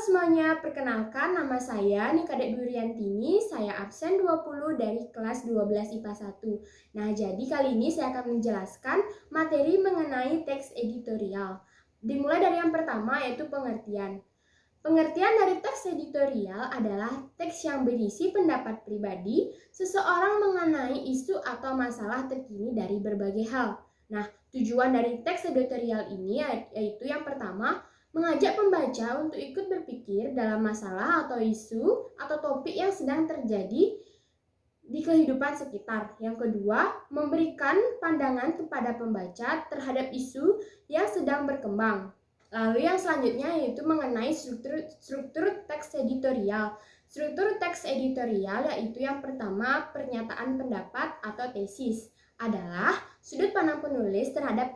semuanya, perkenalkan nama saya Nikadek Duriantini, saya absen 20 dari kelas 12 IPA 1. Nah, jadi kali ini saya akan menjelaskan materi mengenai teks editorial. Dimulai dari yang pertama yaitu pengertian. Pengertian dari teks editorial adalah teks yang berisi pendapat pribadi seseorang mengenai isu atau masalah terkini dari berbagai hal. Nah, tujuan dari teks editorial ini yaitu yang pertama, mengajak pembaca untuk ikut berpikir dalam masalah atau isu atau topik yang sedang terjadi di kehidupan sekitar. Yang kedua, memberikan pandangan kepada pembaca terhadap isu yang sedang berkembang. Lalu yang selanjutnya yaitu mengenai struktur teks editorial. Struktur teks editorial yaitu yang pertama, pernyataan pendapat atau tesis adalah sudut pandang penulis terhadap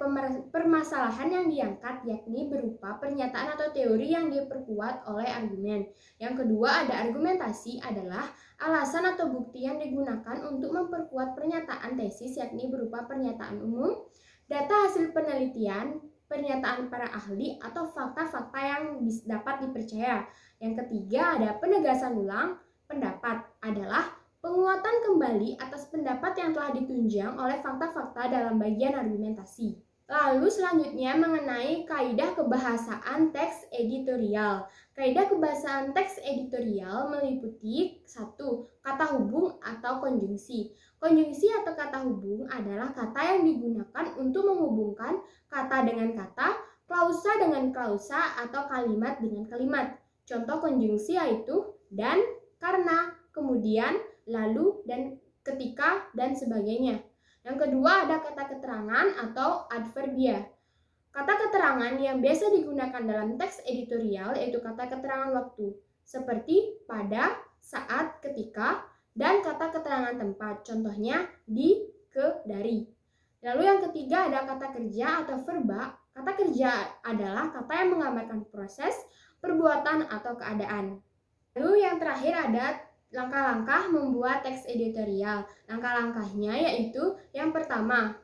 permasalahan yang diangkat, yakni berupa pernyataan atau teori yang diperkuat oleh argumen. Yang kedua, ada argumentasi adalah alasan atau bukti yang digunakan untuk memperkuat pernyataan tesis, yakni berupa pernyataan umum, data hasil penelitian, pernyataan para ahli, atau fakta-fakta yang dapat dipercaya. Yang ketiga, ada penegasan ulang pendapat adalah penguatan kembali atas pendapat yang telah ditunjang oleh fakta-fakta dalam bagian argumentasi. Lalu selanjutnya mengenai kaidah kebahasaan teks editorial. Kaidah kebahasaan teks editorial meliputi 1. Kata hubung atau konjungsi. Konjungsi atau kata hubung adalah kata yang digunakan untuk menghubungkan kata dengan kata, klausa dengan klausa, atau kalimat dengan kalimat. Contoh konjungsi yaitu dan, karena, kemudian, lalu, dan ketika, dan sebagainya. Yang kedua ada kata keterangan atau adverbia. Kata keterangan yang biasa digunakan dalam teks editorial yaitu kata keterangan waktu, seperti pada, saat, ketika, dan kata keterangan tempat, contohnya di, ke, dari. Lalu yang ketiga ada kata kerja atau verba. Kata kerja adalah kata yang menggambarkan proses, perbuatan, atau keadaan. Lalu yang terakhir ada langkah-langkah membuat teks editorial. Langkah-langkahnya yaitu yang pertama,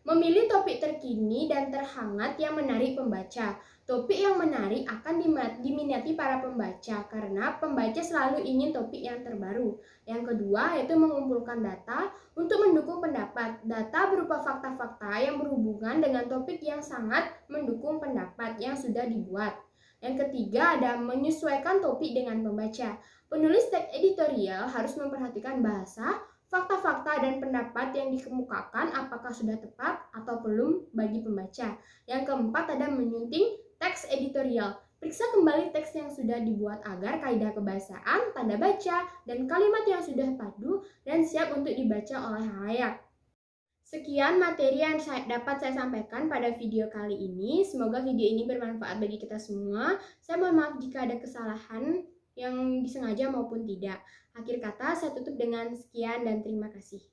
memilih topik terkini dan terhangat yang menarik pembaca. Topik yang menarik akan diminati para pembaca karena pembaca selalu ingin topik yang terbaru. Yang kedua yaitu mengumpulkan data untuk mendukung pendapat. Data berupa fakta-fakta yang berhubungan dengan topik yang sangat mendukung pendapat yang sudah dibuat. Yang ketiga ada menyesuaikan topik dengan pembaca. Penulis teks editorial harus memperhatikan bahasa, fakta-fakta dan pendapat yang dikemukakan apakah sudah tepat atau belum bagi pembaca. Yang keempat ada menyunting teks editorial. Periksa kembali teks yang sudah dibuat agar kaidah kebahasaan, tanda baca, dan kalimat yang sudah padu dan siap untuk dibaca oleh halayak. Sekian materi yang dapat saya sampaikan pada video kali ini. Semoga video ini bermanfaat bagi kita semua. Saya mohon maaf jika ada kesalahan yang disengaja maupun tidak. Akhir kata, saya tutup dengan sekian dan terima kasih.